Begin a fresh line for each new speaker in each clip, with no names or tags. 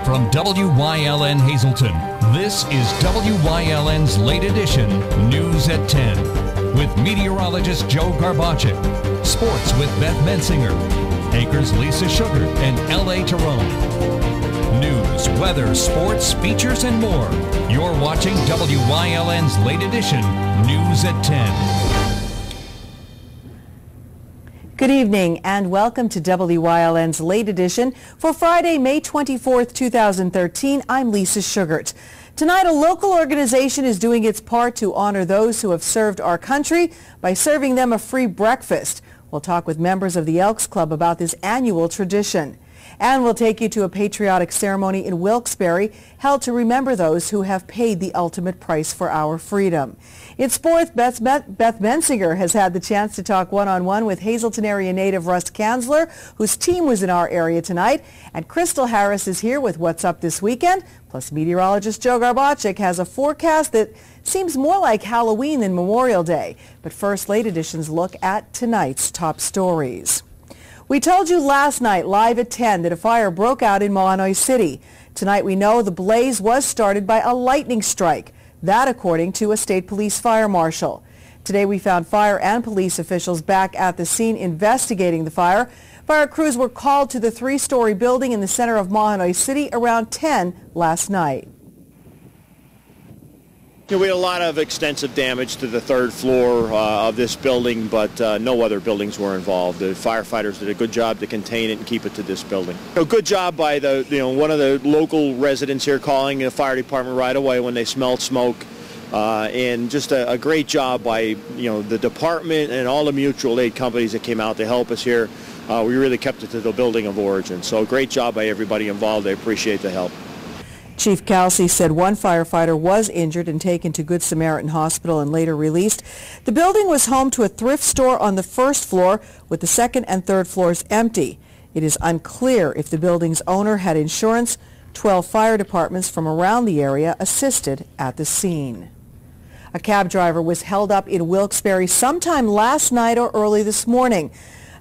Live from WYLN Hazleton, this is WYLN's late edition News at 10 with meteorologist Joe Garbacek, sports with Beth Mensinger, anchors Lisa Sugar and L.A. Tyrone. News, weather, sports, features, and more. You're watching WYLN's late edition News at 10.
Good evening and welcome to WYLN's late edition for Friday, May 24th, 2013. I'm Lisa Sugart. Tonight, a local organization is doing its part to honor those who have served our country by serving them a free breakfast. We'll talk with members of the Elks Club about this annual tradition. And we'll take you to a patriotic ceremony in Wilkes-Barre held to remember those who have paid the ultimate price for our freedom. In sports, Beth Mensinger has had the chance to talk one-on-one with Hazleton area native Russ Kanzler, whose team was in our area tonight. And Crystal Harris is here with What's Up This Weekend. Plus, meteorologist Joe Garbacek has a forecast that seems more like Halloween than Memorial Day. But first, late edition's look at tonight's top stories. We told you last night, live at 10, that a fire broke out in Mahanoy City. Tonight we know the blaze was started by a lightning strike. That according to a state police fire marshal. Today we found fire and police officials back at the scene investigating the fire. Fire crews were called to the three-story building in the center of Mahanoy City around 10 last night.
We had a lot of extensive damage to the third floor of this building, but no other buildings were involved. The firefighters did a good job to contain it and keep it to this building. A good job by one of the local residents here calling the fire department right away when they smelled smoke, and just a great job by the department and all the mutual aid companies that came out to help us here. We really kept it to the building of origin. So great job by everybody involved. I appreciate the help.
Chief Kelsey said one firefighter was injured and taken to Good Samaritan Hospital and later released. The building was home to a thrift store on the first floor with the second and third floors empty. It is unclear if the building's owner had insurance. 12 fire departments from around the area assisted at the scene. A cab driver was held up in Wilkes-Barre sometime last night or early this morning.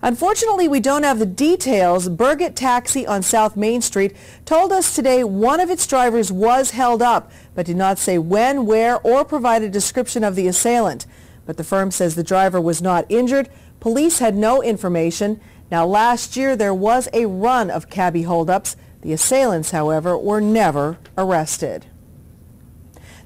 Unfortunately, we don't have the details. Burgett Taxi on South Main Street told us today one of its drivers was held up, but did not say when, where, or provide a description of the assailant. But the firm says the driver was not injured. Police had no information. Now, last year, there was a run of cabbie holdups. The assailants, however, were never arrested.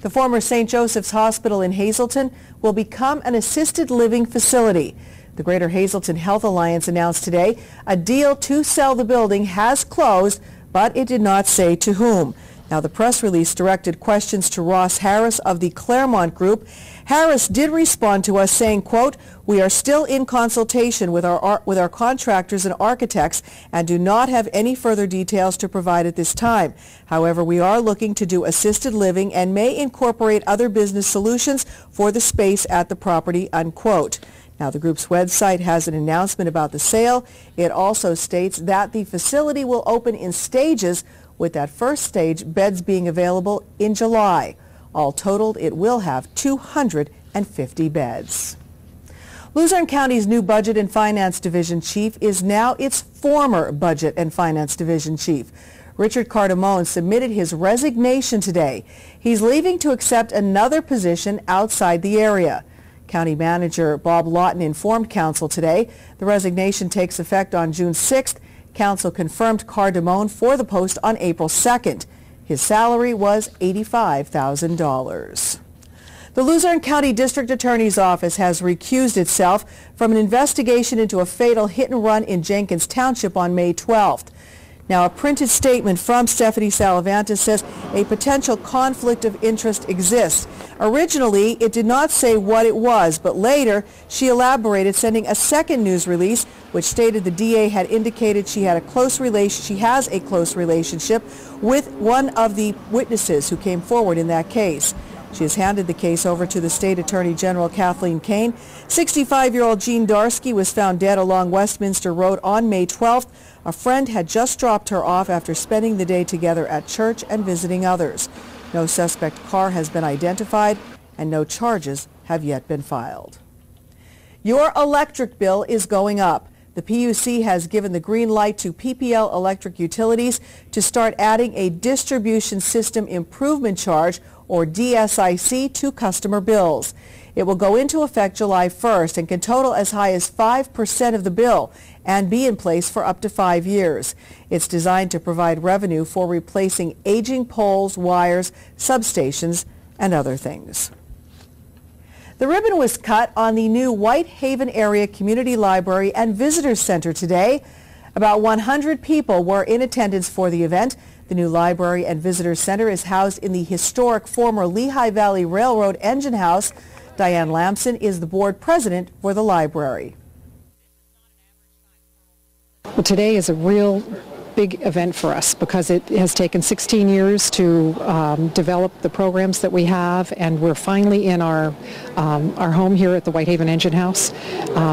The former St. Joseph's Hospital in Hazleton will become an assisted living facility. The Greater Hazleton Health Alliance announced today a deal to sell the building has closed, but it did not say to whom. Now, the press release directed questions to Ross Harris of the Claremont Group. Harris did respond to us saying, quote, "We are still in consultation with our contractors and architects and do not have any further details to provide at this time. However, we are looking to do assisted living and may incorporate other business solutions for the space at the property," unquote. Now, the group's website has an announcement about the sale. It also states that the facility will open in stages, with that first stage beds being available in July. All totaled, it will have 250 beds. Luzerne County's new Budget and Finance Division chief is now its former Budget and Finance Division chief. Richard Cardamone submitted his resignation today. He's leaving to accept another position outside the area. County Manager Bob Lawton informed Council today. The resignation takes effect on June 6th. Council confirmed Cardamone for the post on April 2nd. His salary was $85,000. The Luzerne County District Attorney's Office has recused itself from an investigation into a fatal hit-and-run in Jenkins Township on May 12th. Now, a printed statement from Stephanie Salavantis says a potential conflict of interest exists. Originally, it did not say what it was, but later she elaborated, sending a second news release which stated the DA had indicated she has a close relationship with one of the witnesses who came forward in that case. She has handed the case over to the State Attorney General Kathleen Kane. 65-year-old Jean Darsky was found dead along Westminster Road on May 12th. A friend had just dropped her off after spending the day together at church and visiting others. No suspect car has been identified and no charges have yet been filed. Your electric bill is going up. The PUC has given the green light to PPL Electric Utilities to start adding a distribution system improvement charge, or DSIC, to customer bills. It will go into effect July 1st and can total as high as 5% of the bill and be in place for up to 5 years. It's designed to provide revenue for replacing aging poles, wires, substations, and other things. The ribbon was cut on the new Whitehaven Area Community Library and Visitor Center today. About 100 people were in attendance for the event. The new Library and Visitor Center is housed in the historic former Lehigh Valley Railroad engine house. Diane Lamson is the board president for the library.
Well, today is a real big event for us because it has taken 16 years to develop the programs that we have, and we're finally in our home here at the Whitehaven Engine House.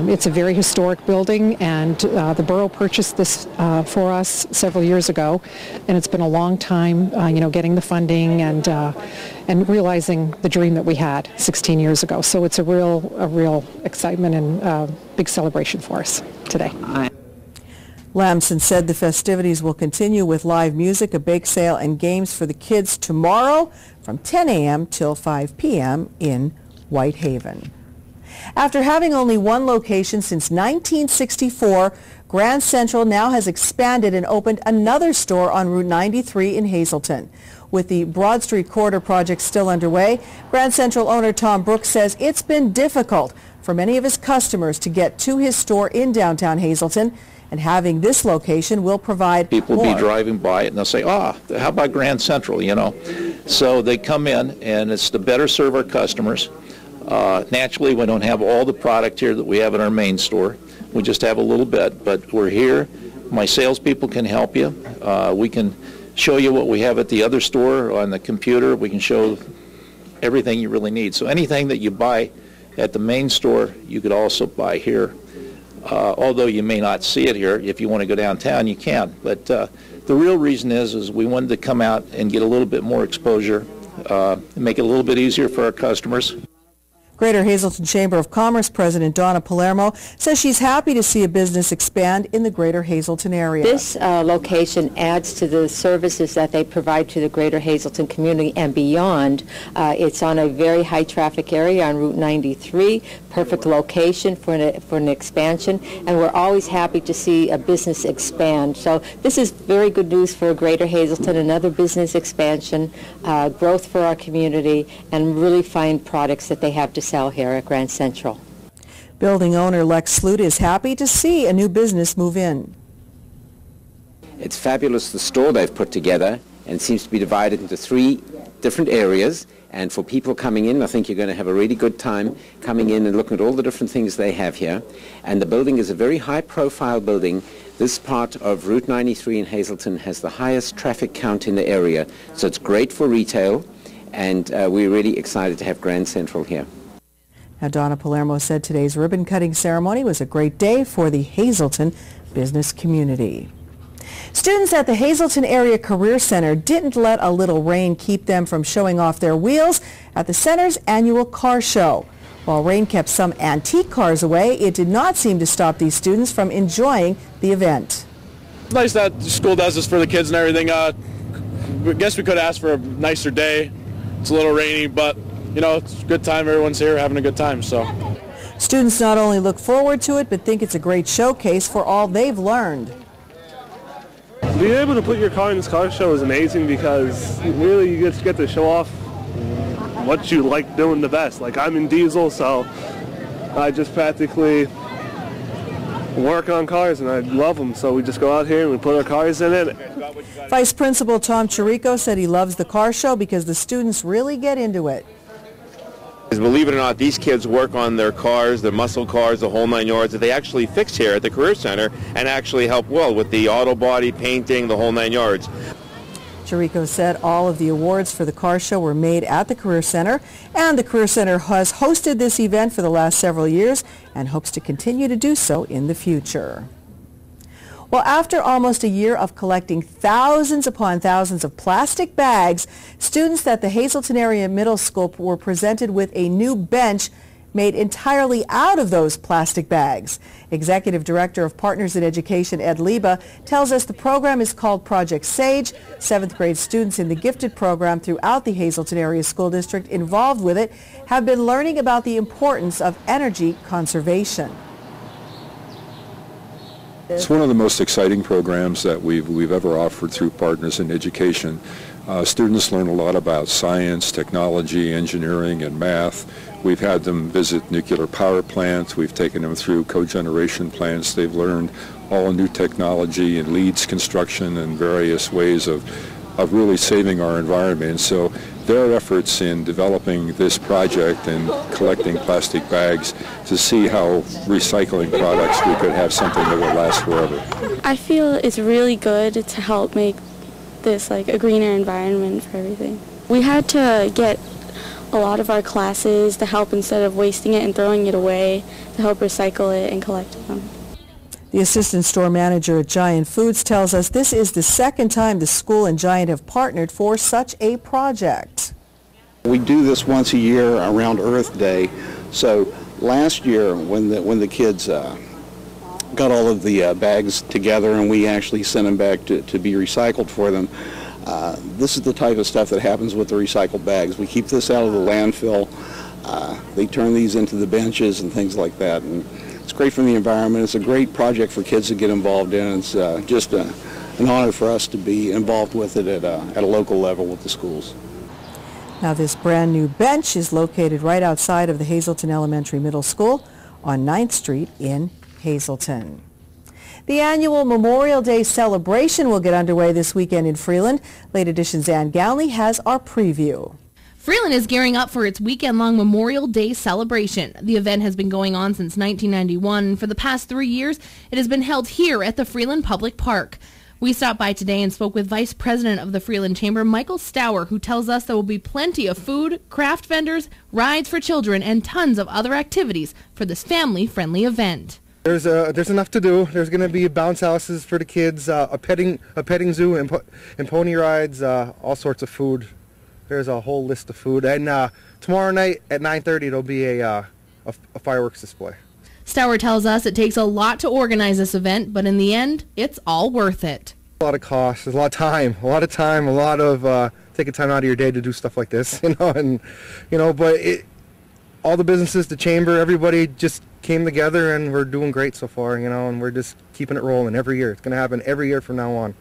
It's a very historic building, and the borough purchased this for us several years ago, and it's been a long time, getting the funding and realizing the dream that we had 16 years ago. So it's a real excitement and big celebration for us today.
Lamson said the festivities will continue with live music, a bake sale, and games for the kids tomorrow from 10 a.m. till 5 p.m. in Whitehaven. After having only one location since 1964, Grand Central now has expanded and opened another store on Route 93 in Hazleton. With the Broad Street Corridor project still underway, Grand Central owner Tom Brooks says it's been difficult for many of his customers to get to his store in downtown Hazleton, and having this location will provide
people
more.
Be driving by it and they'll say, how about Grand Central, So they come in, and it's to better serve our customers. Naturally, we don't have all the product here that we have in our main store. We just have a little bit, but we're here. My salespeople can help you. We can show you what we have at the other store on the computer. We can show everything you really need. So anything that you buy at the main store, you could also buy here. Although you may not see it here, if you want to go downtown, you can. But the real reason is we wanted to come out and get a little bit more exposure, make it a little bit easier for our customers.
Greater Hazleton Chamber of Commerce President Donna Palermo says she's happy to see a business expand in the Greater Hazleton area.
This location adds to the services that they provide to the Greater Hazleton community and beyond. It's on a very high traffic area on Route 93, perfect location for an expansion, and we're always happy to see a business expand. So this is very good news for Greater Hazleton, another business expansion, growth for our community, and really fine products that they have to sell here at Grand Central.
Building owner Lex Sloot is happy to see a new business move in.
It's fabulous, the store they've put together, and seems to be divided into 3 different areas. And for people coming in, I think you're going to have a really good time coming in and looking at all the different things they have here. And the building is a very high-profile building. This part of Route 93 in Hazleton has the highest traffic count in the area, so it's great for retail, and we're really excited to have Grand Central here.
Now, Donna Palermo said today's ribbon-cutting ceremony was a great day for the Hazleton business community. Students at the Hazleton Area Career Center didn't let a little rain keep them from showing off their wheels at the center's annual car show. While rain kept some antique cars away, it did not seem to stop these students from enjoying the event.
It's nice that the school does this for the kids and everything. I guess we could ask for a nicer day. It's a little rainy, but it's a good time. Everyone's here having a good time. So
students not only look forward to it, but think it's a great showcase for all they've learned.
Being able to put your car in this car show is amazing because really you just get to show off what you like doing the best. Like, I'm in diesel, so I just practically work on cars and I love them. So we just go out here and we put our cars in it.
Vice Principal Tom Chirico said he loves the car show because the students really get into it.
Believe it or not, these kids work on their cars, their muscle cars, the whole 9 yards that they actually fix here at the Career Center and actually help well with the auto body, painting, the whole 9 yards.
Chirico said all of the awards for the car show were made at the Career Center, and the Career Center has hosted this event for the last several years and hopes to continue to do so in the future. Well, after almost a year of collecting thousands upon thousands of plastic bags, students at the Hazleton Area Middle School were presented with a new bench made entirely out of those plastic bags. Executive Director of Partners in Education, Ed Liba, tells us the program is called Project SAGE. 7th grade students in the gifted program throughout the Hazleton Area School District involved with it have been learning about the importance of energy conservation.
It's one of the most exciting programs that we've ever offered through Partners in Education. Students learn a lot about science, technology, engineering, and math. We've had them visit nuclear power plants. We've taken them through cogeneration plants. They've learned all new technology and leads construction and various ways of really saving our environment. So their efforts in developing this project and collecting plastic bags to see how recycling products we could have something that would last forever.
I feel it's really good to help make this like a greener environment for everything. We had to get a lot of our classes to help instead of wasting it and throwing it away, to help recycle it and collect them.
The assistant store manager at Giant Foods tells us this is the second time the school and Giant have partnered for such a project.
We do this once a year around Earth Day. So last year when the kids got all of the bags together and we actually sent them back to be recycled for them, this is the type of stuff that happens with the recycled bags. We keep this out of the landfill. They turn these into the benches and things like that. And it's great for the environment. It's a great project for kids to get involved in. It's just an honor for us to be involved with it at a local level with the schools.
Now this brand new bench is located right outside of the Hazleton Elementary Middle School on 9th Street in Hazleton. The annual Memorial Day celebration will get underway this weekend in Freeland. Late Edition's Ann Gownley has our preview.
Freeland is gearing up for its weekend-long Memorial Day celebration. The event has been going on since 1991. For the past 3 years, it has been held here at the Freeland Public Park. We stopped by today and spoke with Vice President of the Freeland Chamber, Michael Stour, who tells us there will be plenty of food, craft vendors, rides for children, and tons of other activities for this family-friendly event.
There's enough to do. There's going to be bounce houses for the kids, a petting zoo and pony rides, all sorts of food. There's a whole list of food. And tomorrow night at 9:30 there'll be a fireworks display.
Stour tells us it takes a lot to organize this event, but in the end, it's all worth it.
A lot of cost, there's a lot of time, taking time out of your day to do stuff like this, but all the businesses, the chamber, everybody just came together and we're doing great so far, and we're just keeping it rolling every year. It's going to happen every year from now on.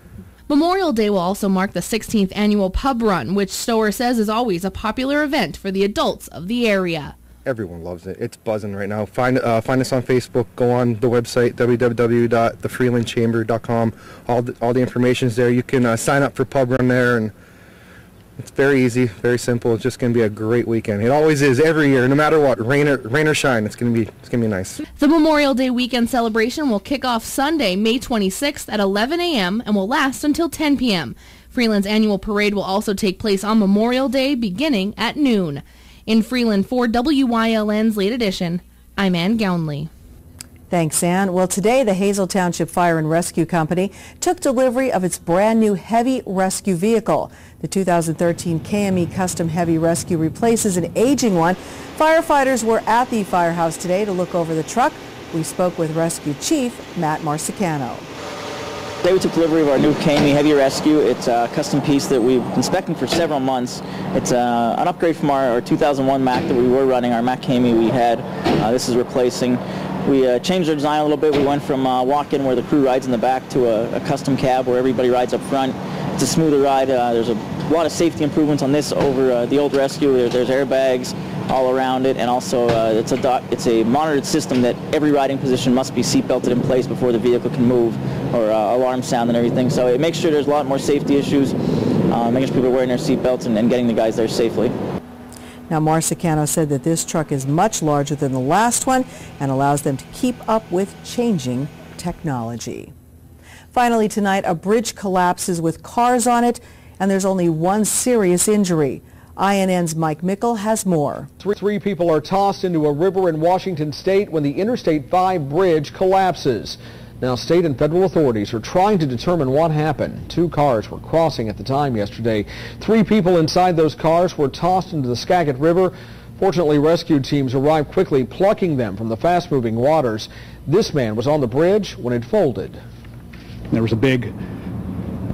Memorial Day will also mark the 16th annual pub run, which Stour says is always a popular event for the adults of the area.
Everyone loves it. It's buzzing right now. Find us on Facebook. Go on the website, www.thefreelandchamber.com. All the information is there. You can sign up for pub run there, and it's very easy, very simple. It's just going to be a great weekend. It always is every year, no matter what, rain or shine. It's going to be nice.
The Memorial Day weekend celebration will kick off Sunday, May 26th at 11 a.m. and will last until 10 p.m. Freeland's annual parade will also take place on Memorial Day beginning at noon. In Freeland, for WYLN's Late Edition, I'm Ann Gownley.
Thanks, Ann. Well, today the Hazel Township Fire and Rescue Company took delivery of its brand new heavy rescue vehicle. The 2013 KME Custom Heavy Rescue replaces an aging one. Firefighters were at the firehouse today to look over the truck. We spoke with Rescue Chief Matt Marsicano.
Today we took delivery of our new KME Heavy Rescue. It's a custom piece that we've been speccing for several months. It's an upgrade from our 2001 Mac that we were running, our Mac KME we had. This is replacing. We changed our design a little bit. We went from walk-in where the crew rides in the back to a custom cab where everybody rides up front. It's a smoother ride. There's a lot of safety improvements on this over the old Rescue. There's airbags all around it, and also it's a monitored system that every riding position must be seat belted in place before the vehicle can move, or alarm sound and everything. So it makes sure there's a lot more safety issues, making sure people are wearing their seat belts and getting the guys there safely.
Now, Marsicano said that this truck is much larger than the last one and allows them to keep up with changing technology. Finally tonight, a bridge collapses with cars on it, and there's only one serious injury. INN's Mike Mickle has more.
Three people are tossed into a river in Washington state when the Interstate 5 bridge collapses. Now, state and federal authorities are trying to determine what happened. 2 cars were crossing at the time yesterday. 3 people inside those cars were tossed into the Skagit River. Fortunately, rescue teams arrived quickly, plucking them from the fast-moving waters. This man was on the bridge when it folded.
There was a big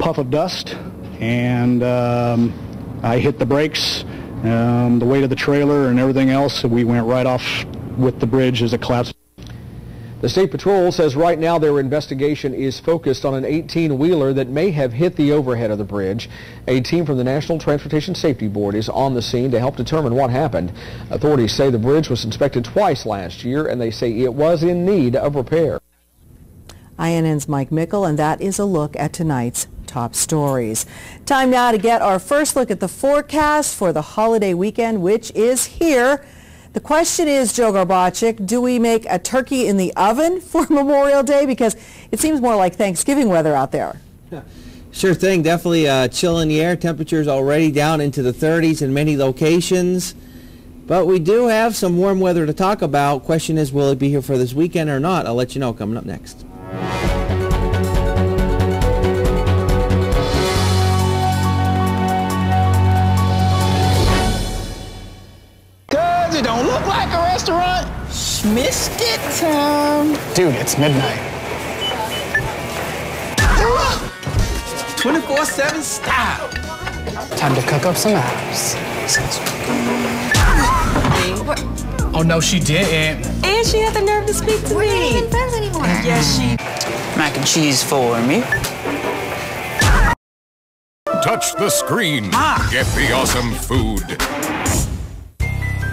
puff of dust, and I hit the brakes, the weight of the trailer and everything else, so we went right off with the bridge as it collapsed.
The State Patrol says right now their investigation is focused on an 18-wheeler that may have hit the overhead of the bridge. A team from the National Transportation Safety Board is on the scene to help determine what happened. Authorities say the bridge was inspected twice last year, and they say it was in need of repair.
INN's Mike Mickle, and that is a look at tonight's top stories. Time now to get our first look at the forecast for the holiday weekend, which is here. The question is, Joe Garbaczyk, do we make a turkey in the oven for Memorial Day? Because it seems more like Thanksgiving weather out there.
Sure thing. Definitely chill in the air. Temperatures already down into the 30s in many locations. But we do have some warm weather to talk about. Question is, will it be here for this weekend or not? I'll let you know coming up next.
It don't look like a restaurant. Missed it time. Dude, it's midnight.
24/7 style.
Time to cook up some abs. Oh no, she didn't.
And she had the nerve to speak to me. We're not even friends anymore.
Yes, she. Mac and cheese for me.
Touch the screen. Get the awesome food.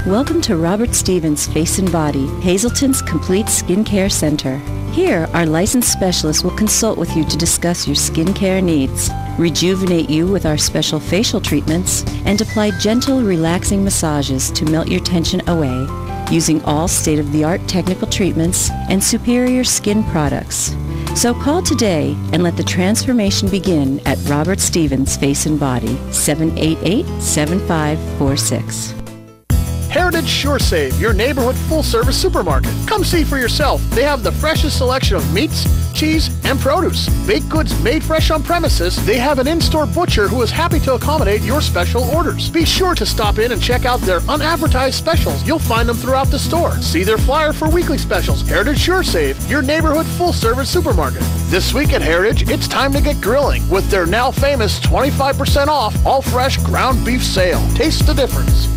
Welcome to Robert Stevens Face and Body, Hazleton's complete skincare center. Here, our licensed specialists will consult with you to discuss your skincare needs, rejuvenate you with our special facial treatments, and apply gentle, relaxing massages to melt your tension away, using all state-of-the-art technical treatments and superior skin products. So call today and let the transformation begin at Robert Stevens Face and Body, 788-7546.
Heritage SureSave, your neighborhood full-service supermarket. Come see for yourself. They have the freshest selection of meats, cheese, and produce. Baked goods made fresh on premises. They have an in-store butcher who is happy to accommodate your special orders. Be sure to stop in and check out their unadvertised specials. You'll find them throughout the store. See their flyer for weekly specials. Heritage SureSave, your neighborhood full-service supermarket. This week at Heritage, it's time to get grilling with their now famous 25% off all-fresh ground beef sale. Taste the difference.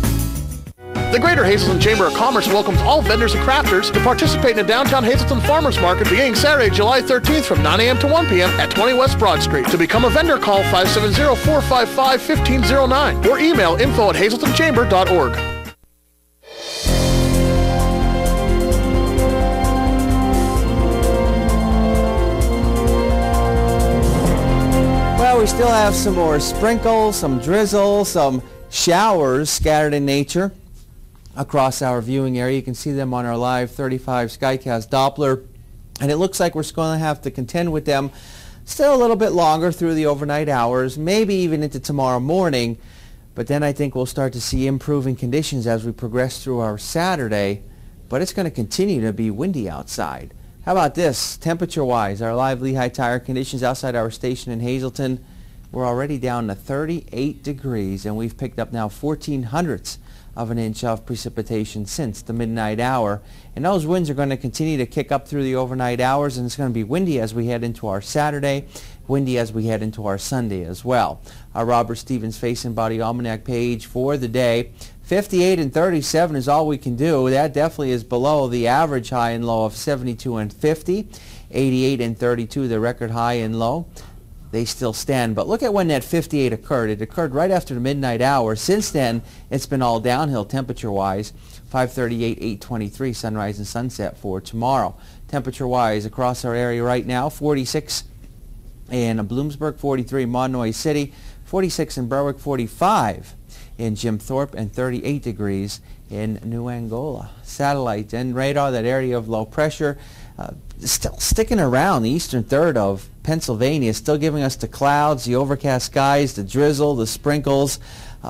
The Greater Hazleton Chamber of Commerce welcomes all vendors and crafters to participate in the downtown Hazleton Farmers Market beginning Saturday, July 13th from 9 a.m. to 1 p.m. at 20 West Broad Street. To become a vendor, call 570-455-1509 or email info@hazletonchamber.org.
Well, we still have some more sprinkles, some drizzle, some showers scattered in nature across our viewing area. You can see them on our live 35 Skycast Doppler, and it looks like we're going to have to contend with them still a little bit longer through the overnight hours, maybe even into tomorrow morning, but then I think we'll start to see improving conditions as we progress through our Saturday, but it's going to continue to be windy outside. How about this, temperature-wise, our live Lehigh Tire conditions outside our station in Hazleton, we're already down to 38 degrees, and we've picked up now 0.14 of an inch of precipitation since the midnight hour. And those winds are going to continue to kick up through the overnight hours, and it's going to be windy as we head into our Saturday, windy as we head into our Sunday as well. Our Robert Stevens Face and Body Almanac page for the day, 58 and 37 is all we can do. That definitely is below the average high and low of 72 and 50. 88 and 32, the record high and low. They still stand, but look at when that 58 occurred. It occurred right after the midnight hour. Since then, it's been all downhill temperature-wise. 538, 823, sunrise and sunset for tomorrow. Temperature-wise across our area right now, 46 in Bloomsburg, 43 in Monomoy City, 46 in Berwick, 45 in Jim Thorpe, and 38 degrees in New Angola. Satellite and radar, that area of low pressure, still sticking around the eastern third of Pennsylvania, still giving us the clouds, the overcast skies, the drizzle, the sprinkles,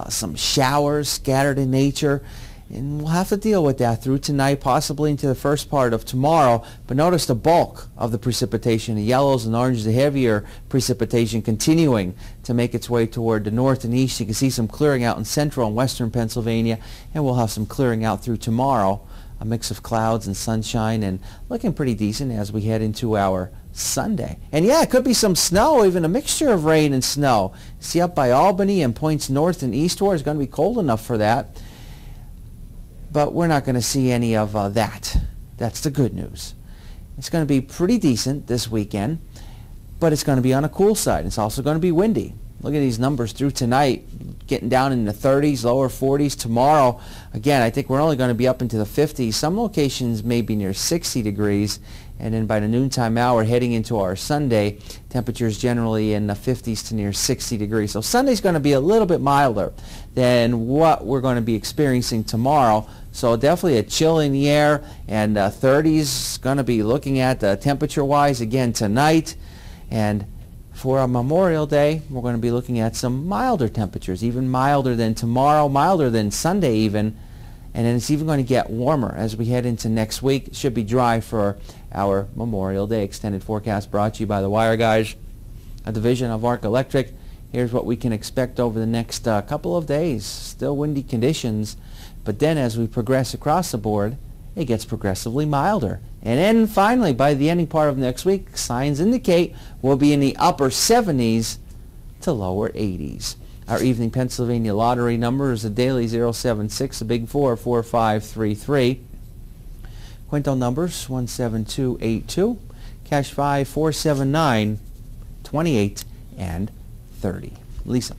some showers scattered in nature. And we'll have to deal with that through tonight, possibly into the first part of tomorrow. But notice the bulk of the precipitation, the yellows and oranges, the heavier precipitation continuing to make its way toward the north and east. You can see some clearing out in central and western Pennsylvania, and we'll have some clearing out through tomorrow. A mix of clouds and sunshine, and looking pretty decent as we head into our Sunday. And yeah, it could be some snow, even a mixture of rain and snow. See, up by Albany and points north and eastward, it's going to be cold enough for that. But we're not going to see any of that. That's the good news. It's going to be pretty decent this weekend, but it's going to be on a cool side. It's also going to be windy. Look at these numbers through tonight, getting down in the 30s, lower 40s. Tomorrow, again, I think we're only going to be up into the 50s. Some locations may be near 60 degrees. And then by the noontime hour, heading into our Sunday, temperatures generally in the 50s to near 60 degrees. So Sunday's going to be a little bit milder than what we're going to be experiencing tomorrow. So definitely a chill in the air, and 30s going to be looking at temperature-wise again tonight. And for a Memorial Day, we're going to be looking at some milder temperatures, even milder than tomorrow, milder than Sunday even. And then it's even going to get warmer as we head into next week. It should be dry for our Memorial Day extended forecast, brought to you by the Wire Guys, a division of Arc Electric. Here's what we can expect over the next couple of days. Still windy conditions, but then as we progress across the board, it gets progressively milder. And then finally, by the ending part of next week, signs indicate we'll be in the upper 70s to lower 80s. Our evening Pennsylvania lottery number is the daily 076, the big 44533. Quinto numbers 17282, cash 5 479, 28 and 30. Lisa.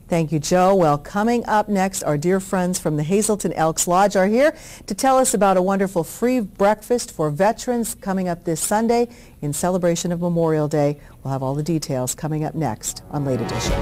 Thank you, Joe. Well, coming up next, our dear friends from the Hazelton Elks Lodge are here to tell us about a wonderful free breakfast for veterans coming up this Sunday in celebration of Memorial Day. We'll have all the details coming up next on Late Edition.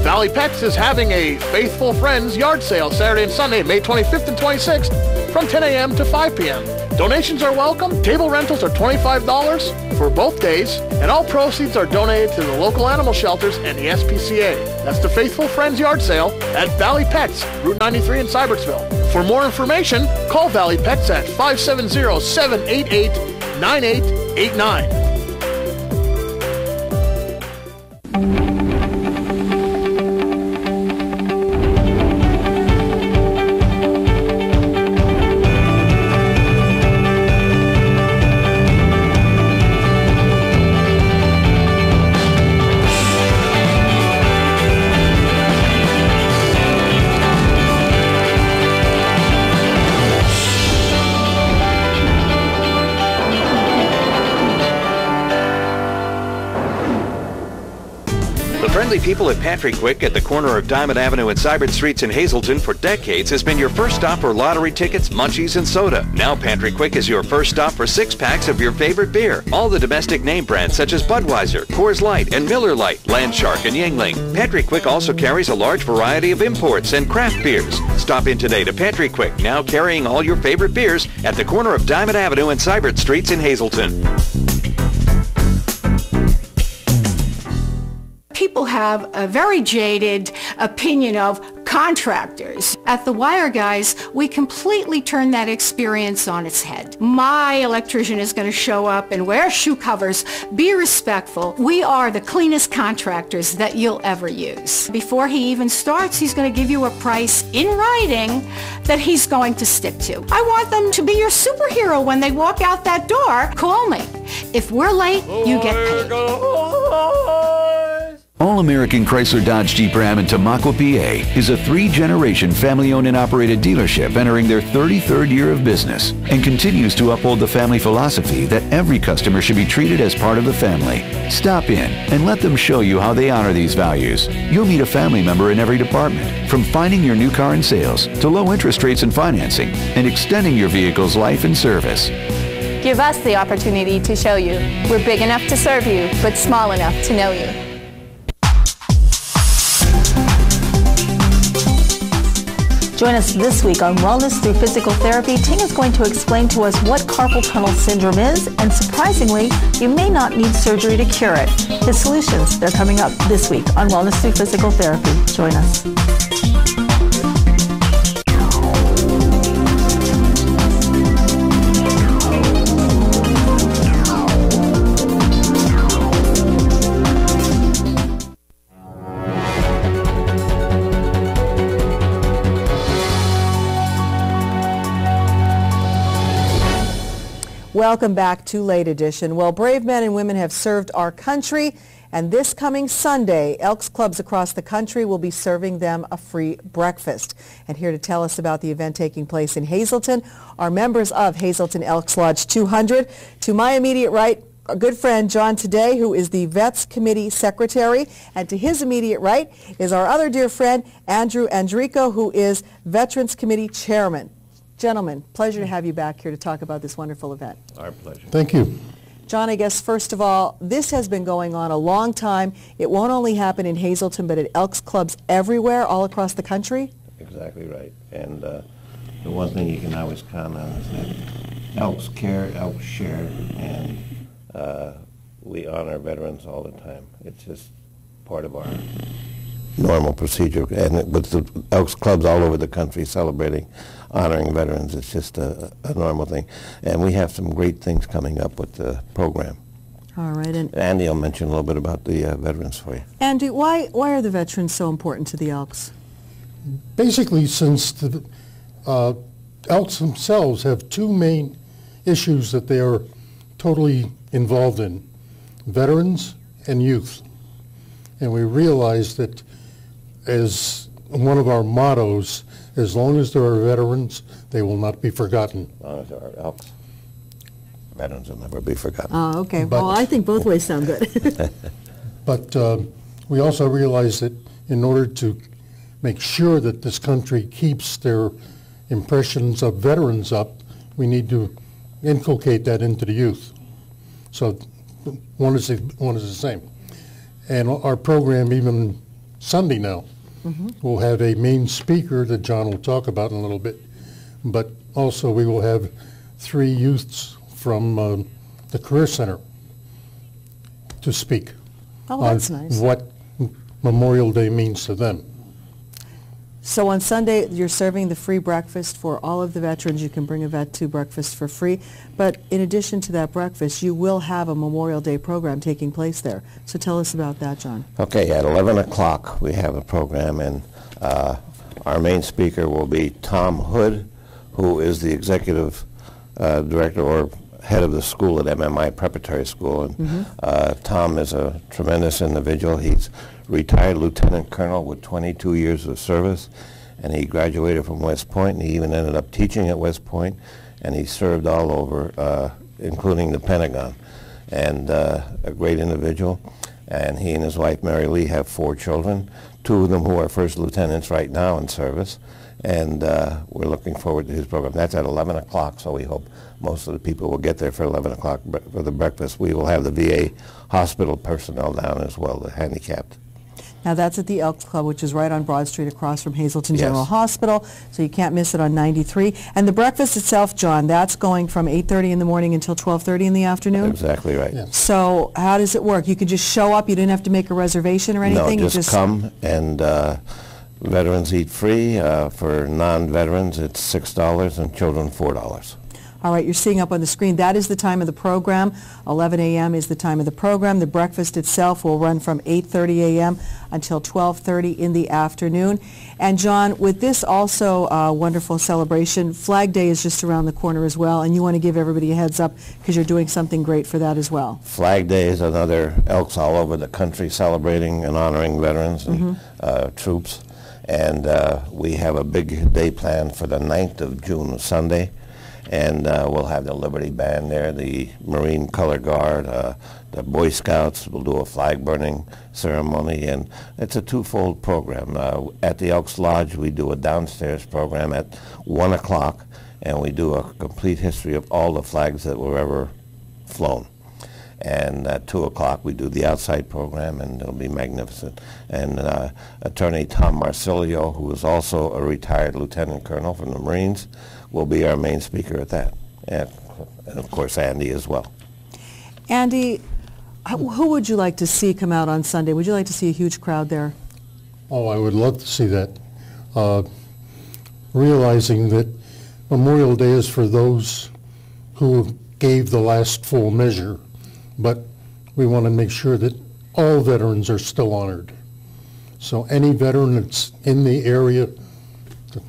Valley Pets is having a Faithful Friends yard sale Saturday and Sunday, May 25th and 26th from 10 a.m. to 5 p.m. Donations are welcome. Table rentals are $25 for both days, and all proceeds are donated to the local animal shelters and the SPCA. That's the Faithful Friends yard sale at Valley Pets, Route 93 in Cybertsville. For more information, call Valley Pets at 570-788-9889.
Friendly people at Pantry Quick at the corner of Diamond Avenue and Cybert Streets in Hazelton for decades has been your first stop for lottery tickets, munchies, and soda. Now Pantry Quick is your first stop for 6-packs of your favorite beer. All the domestic name brands such as Budweiser, Coors Light, and Miller Lite, Landshark, and Yingling. Pantry Quick also carries a large variety of imports and craft beers. Stop in today to Pantry Quick, now carrying all your favorite beers at the corner of Diamond Avenue and Cybert Streets in Hazelton.
People have a very jaded opinion of contractors. At the Wire Guys, we completely turn that experience on its head. My electrician is going to show up and wear shoe covers, be respectful. We are the cleanest contractors that you'll ever use. Before he even starts, he's going to give you a price in writing that he's going to stick to. I want them to be your superhero when they walk out that door. Call me. If we're late, you get paid.
All-American Chrysler Dodge Jeep Ram in Tamaqua, PA is a 3-generation family-owned and operated dealership entering their 33rd year of business and continues to uphold the family philosophy that every customer should be treated as part of the family. Stop in and let them show you how they honor these values. You'll meet a family member in every department, from finding your new car in sales to low interest rates and financing and extending your vehicle's life and service.
Give us the opportunity to show you. We're big enough to serve you, but small enough to know you.
Join us this week on Wellness Through Physical Therapy. Ting is going to explain to us what carpal tunnel syndrome is, and surprisingly, you may not need surgery to cure it. His solutions, they're coming up this week on Wellness Through Physical Therapy. Join us.
Welcome back to Late Edition. Well, brave men and women have served our country, and this coming Sunday, Elks Clubs across the country will be serving them a free breakfast. And here to tell us about the event taking place in Hazleton are members of Hazleton Elks Lodge 200. To my immediate right, a good friend, John Today, who is the Vets Committee Secretary, and to his immediate right is our other dear friend, Andrew Andrico, who is Veterans Committee Chairman. Gentlemen, pleasure to have you back here to talk about this wonderful event.
Our pleasure.
Thank you.
John, I guess first of all, this has been going on a long time. It won't only happen in Hazleton, but at Elks Clubs everywhere, all across the country?
Exactly right. And the one thing you can always count on is that Elks care, Elks share, and we honor veterans all the time. It's just part of our normal procedure. And with the Elks Clubs all over the country celebrating, honoring veterans, it's just a normal thing. And we have some great things coming up with the program.
All right. And
Andy will mention a little bit about the veterans for you.
Andy, why are the veterans so important to the Elks?
Basically, since the Elks themselves have two main issues that they are totally involved in, veterans and youth. And we realize that as one of our mottos, as long as there are veterans, they will not be forgotten.
As long as there are Elks, veterans will never be forgotten.
Oh, okay. Well, I think both ways sound good.
But we also realize that in order to make sure that this country keeps their impressions of veterans up, we need to inculcate that into the youth. So one is the same. And our program, even Sunday now, we'll have a main speaker that John will talk about in a little bit, but also we will have 3 youths from the Career Center to speak
Oh,
on
that's nice.
what Memorial Day means to them.
So on Sunday, you're serving the free breakfast for all of the veterans. You can bring a vet to breakfast for free. But in addition to that breakfast, you will have a Memorial Day program taking place there. So tell us about that, John.
Okay, at 11 o'clock we have a program, and our main speaker will be Tom Hood, who is the executive director or head of the school at MMI Preparatory School. And Tom is a tremendous individual. He's retired lieutenant colonel with 22 years of service, and he graduated from West Point, and he even ended up teaching at West Point, and he served all over, including the Pentagon, and a great individual. And he and his wife Mary Lee have 4 children, 2 of them who are first lieutenants right now in service, and we're looking forward to his program. That's at 11 o'clock, so we hope most of the people will get there for 11 o'clock for the breakfast. We will have the VA hospital personnel down as well, the handicapped.
Now that's at the Elks Club, which is right on Broad Street across from Hazleton General Hospital, so you can't miss it on 93. And the breakfast itself, John, that's going from 8:30 in the morning until 12:30 in the afternoon?
Exactly right.
So how does it work? You could just show up, you didn't have to make a reservation or anything?
No, just come, and veterans eat free. For non-veterans, it's $6, and children $4.
All right, you're seeing up on the screen, that is the time of the program. 11 a.m. is the time of the program. The breakfast itself will run from 8:30 a.m. until 12:30 in the afternoon. And John, with this also wonderful celebration, Flag Day is just around the corner as well, and you want to give everybody a heads up because you're doing something great for that as well.
Flag Day is another Elks all over the country celebrating and honoring veterans and troops. And we have a big day planned for the 9th of June, Sunday. And we'll have the Liberty Band there, the Marine Color Guard, the Boy Scouts. We'll do a flag burning ceremony, and it's a twofold program. At the Elks Lodge, we do a downstairs program at 1 o'clock, and we do a complete history of all the flags that were ever flown. And at 2 o'clock we do the outside program, and it'll be magnificent. And Attorney Tom Marsilio, who is also a retired lieutenant colonel from the Marines, will be our main speaker at that. And of course Andy as well.
Andy, who would you like to see come out on Sunday? Would you like to see a huge crowd there?
Oh, I would love to see that. Realizing that Memorial Day is for those who gave the last full measure, but we want to make sure that all veterans are still honored. So any veteran that's in the area,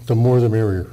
the more the merrier.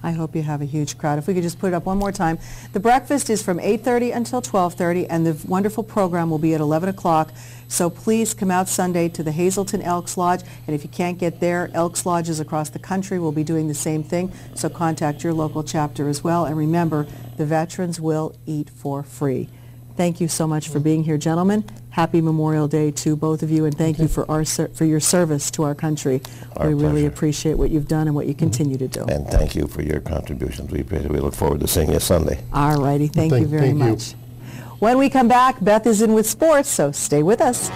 I hope you have a huge crowd. If we could just put it up one more time. The breakfast is from 8:30 until 12:30, and the wonderful program will be at 11 o'clock. So please come out Sunday to the Hazelton Elks Lodge, and if you can't get there, Elks Lodges across the country will be doing the same thing, so contact your local chapter as well. And remember, the veterans will eat for free. Thank you so much for being here, gentlemen. Happy Memorial Day to both of you, and thank you for your service to our country. We really appreciate what you've done and what you continue to do.
And thank you for your contributions. We appreciate it. We look forward to seeing you Sunday.
All righty. Thank you very much. When we come back, Beth is in with sports, so stay with us.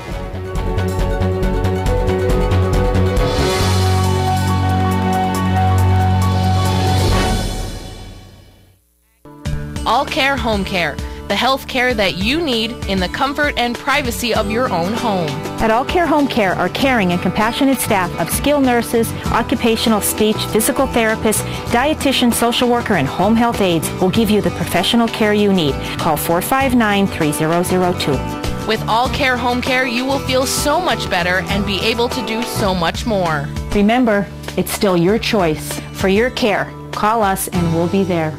All Care Home Care, the health care that you need in the comfort and privacy of your own home.
At All Care Home Care, our caring and compassionate staff of skilled nurses, occupational, speech, physical therapists, dietitian, social worker, and home health aides will give you the professional care you need. Call 459-3002.
With All Care Home Care, you will feel so much better and be able to do so much more.
Remember, it's still your choice. For your care, call us and we'll be there.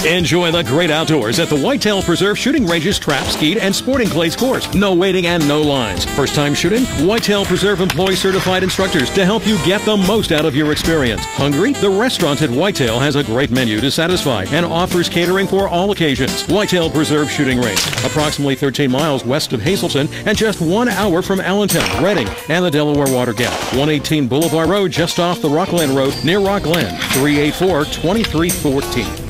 Enjoy the great outdoors at the Whitetail Preserve Shooting Range's Trap, Skeet, and Sporting Clays course. No waiting and no lines. First time shooting? Whitetail Preserve employs certified instructors to help you get the most out of your experience. Hungry? The restaurant at Whitetail has a great menu to satisfy and offers catering for all occasions. Whitetail Preserve Shooting Range, approximately 13 miles west of Hazleton and just 1 hour from Allentown, Reading, and the Delaware Water Gap. 118 Boulevard Road, just off the Rockland Road near Rockland. 384-2314.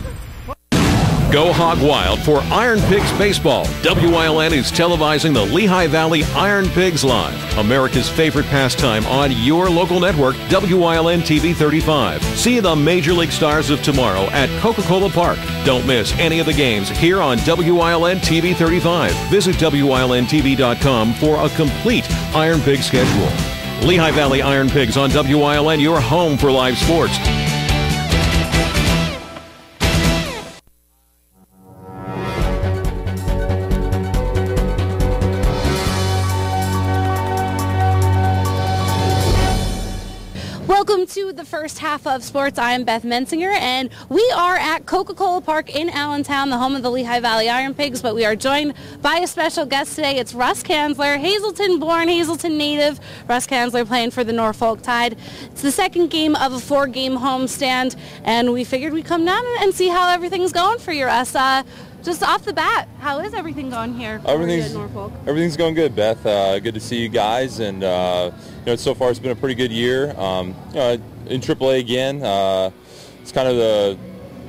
Go hog wild for Iron Pigs Baseball. WILN is televising the Lehigh Valley Iron Pigs Live, America's favorite pastime on your local network, WILN TV 35. See the Major League Stars of tomorrow at Coca-Cola Park. Don't miss any of the games here on WILN TV 35. Visit WILNTV.com for a complete Iron Pig schedule. Lehigh Valley Iron Pigs on WILN, your home for live sports.
Welcome to the first half of sports. I am Beth Mensinger, and we are at Coca-Cola Park in Allentown, the home of the Lehigh Valley Iron Pigs, but we are joined by a special guest today. It's Russ Kanzler, Hazleton-born, Hazleton native. Russ Kanzler playing for the Norfolk Tide. It's the second game of a 4-game homestand, and we figured we'd come down and see how everything's going for you, Russ. Just off the bat, how is everything going here at Norfolk?
Everything's going good, Beth. Good to see you guys, and so far it's been a pretty good year. In AAA again, it's kind of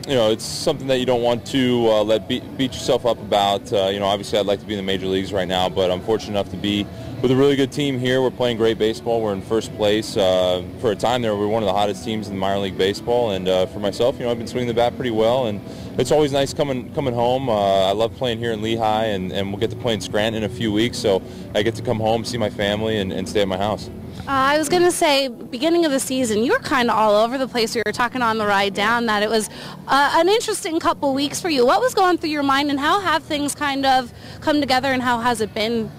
it's something that you don't want to let beat yourself up about. Obviously I'd like to be in the major leagues right now, but I'm fortunate enough to be with a really good team here. We're playing great baseball. We're in first place. For a time there, we were one of the hottest teams in minor league baseball, and for myself, I've been swinging the bat pretty well, and it's always nice coming home. I love playing here in Lehigh, and we'll get to play in Scranton in a few weeks, so I get to come home, see my family, and stay at my house.
I was going to say, beginning of the season, you were kind of all over the place. We were talking on the ride down that it was an interesting couple weeks for you. What was going through your mind, and how have things kind of come together, and how has it been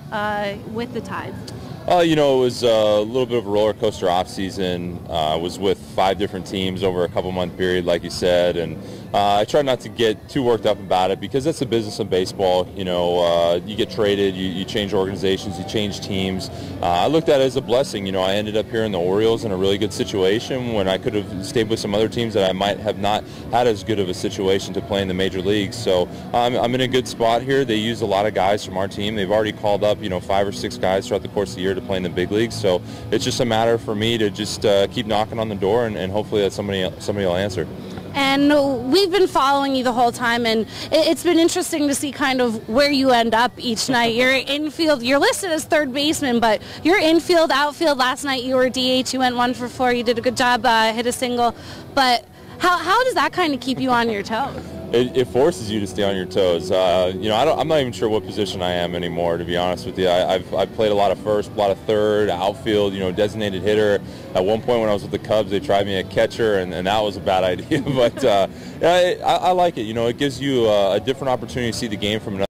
with the Tide?
It was a little bit of a roller coaster off season. I was with 5 different teams over a couple-month period, like you said, and I try not to get too worked up about it because that's the business of baseball. You get traded, you change organizations, you change teams. I looked at it as a blessing. I ended up here in the Orioles in a really good situation when I could have stayed with some other teams that I might have not had as good of a situation to play in the major leagues. So I'm in a good spot here. They use a lot of guys from our team. They've already called up 5 or 6 guys throughout the course of the year to play in the big leagues. So it's just a matter for me to just keep knocking on the door, and hopefully that somebody will answer.
And we've been following you the whole time, and it's been interesting to see kind of where you end up each night. You're infield, you're listed as third baseman, but you're infield, outfield. Last night you were DH, you went 1 for 4, you did a good job, hit a single. But how does that kind of keep you on your toes?
It forces you to stay on your toes. You know, I'm not even sure what position I am anymore, to be honest with you. I've played a lot of first, a lot of third, outfield, you know, designated hitter. At one point when I was with the Cubs, they tried me at catcher, and that was a bad idea. But I like it. You know, it gives you a different opportunity to see the game from another.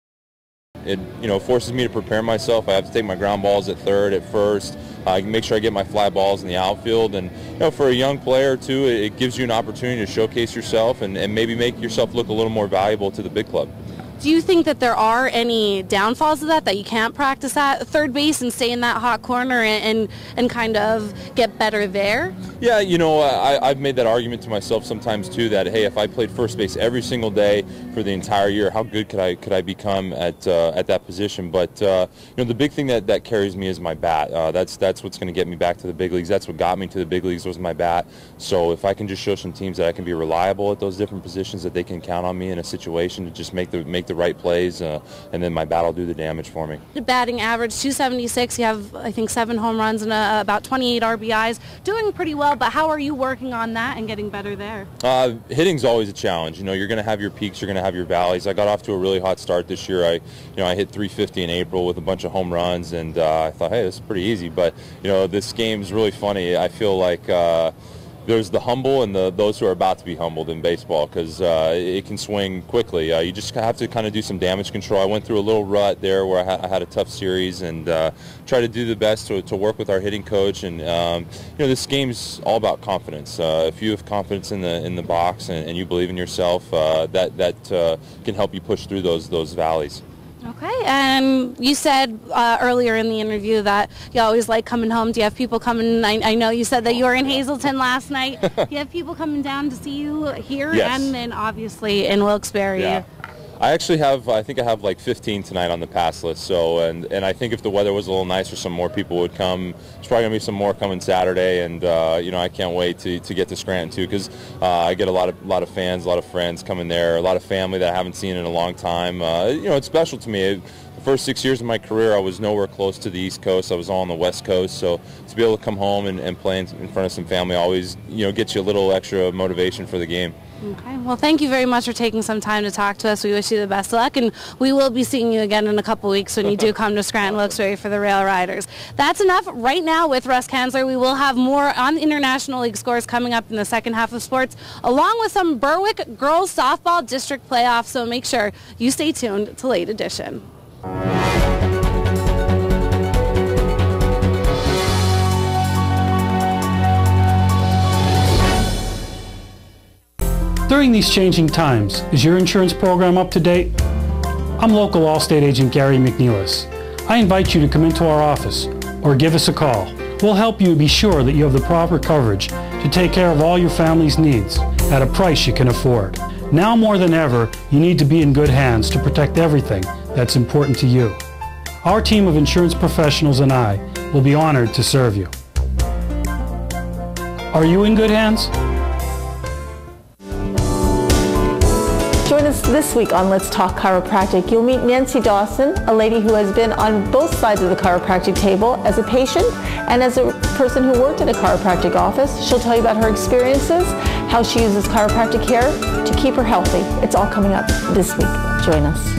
It, you know, forces me to prepare myself. I have to take my ground balls at third, at first. Make sure I get my fly balls in the outfield. And, you know, for a young player, too, it gives you an opportunity to showcase yourself and maybe make yourself look a little more valuable to the big club.
Do you think that there are any downfalls of that you can't practice at third base and stay in that hot corner and kind of get better there?
Yeah, you know, I've made that argument to myself sometimes too, that hey, if I played first base every single day for the entire year, how good could I become at that position? But you know, the big thing that carries me is my bat. That's what's going to get me back to the big leagues. That's what got me to the big leagues, was my bat. So if I can just show some teams that I can be reliable at those different positions, that they can count on me in a situation to just make the right plays, and then my bat will do the damage for me.
The batting average, 276. You have, I think, 7 home runs and about 28 RBIs. Doing pretty well, but how are you working on that and getting better there?
Hitting's always a challenge. You know, you're going to have your peaks, you're going to have your valleys. I got off to a really hot start this year. I hit 350 in April with a bunch of home runs, and I thought, hey, this is pretty easy. But you know, this game's really funny. I feel like there's the humble and those who are about to be humbled in baseball, because it can swing quickly. You just have to kind of do some damage control. I went through a little rut there where I had a tough series, and try to do the best to work with our hitting coach. And you know, this game's all about confidence. If you have confidence in the box and you believe in yourself, that can help you push through those valleys.
Okay, and you said earlier in the interview that you always like coming home. Do you have people coming? I know you said that you were in Hazleton last night. Do you have people coming down to see you here?
Yes.
And then obviously in Wilkes-Barre?
Yeah. I actually have, I think I have like 15 tonight on the pass list. So, and I think if the weather was a little nicer, some more people would come. There's probably going to be some more coming Saturday, and you know, I can't wait to get to Scranton too, because I get a lot of fans, a lot of friends coming there, a lot of family that I haven't seen in a long time. You know, it's special to me. The first 6 years of my career, I was nowhere close to the East Coast. I was all on the West Coast. So to be able to come home and play in front of some family always, you know, gets you a little extra motivation for the game.
Okay. Well, thank you very much for taking some time to talk to us. We wish you the best of luck, and we will be seeing you again in a couple weeks when you do come to Scranton Wilkes-Barre for the Rail Riders. That's enough right now with Russ Kanzler. We will have more on the International League scores coming up in the second half of sports, along with some Berwick girls softball district playoffs, so make sure you stay tuned to Late Edition.
During these changing times, is your insurance program up to date? I'm local Allstate agent Gary McNeilis. I invite you to come into our office or give us a call. We'll help you be sure that you have the proper coverage to take care of all your family's needs at a price you can afford. Now more than ever, you need to be in good hands to protect everything that's important to you. Our team of insurance professionals and I will be honored to serve you. Are you in good hands?
Join us this week on Let's Talk Chiropractic. You'll meet Nancy Dawson, a lady who has been on both sides of the chiropractic table as a patient and as a person who worked in a chiropractic office. She'll tell you about her experiences, how she uses chiropractic care to keep her healthy. It's all coming up this week. Join us.